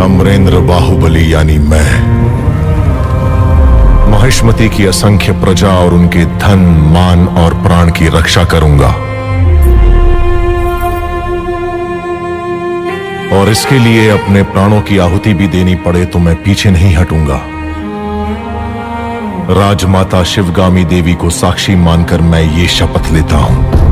अमरेंद्र बाहुबली यानी मैं महिष्मति की असंख्य प्रजा और उनके धन, मान और प्राण की रक्षा करूंगा, और इसके लिए अपने प्राणों की आहुति भी देनी पड़े तो मैं पीछे नहीं हटूंगा। राजमाता शिवगामी देवी को साक्षी मानकर मैं ये शपथ लेता हूं।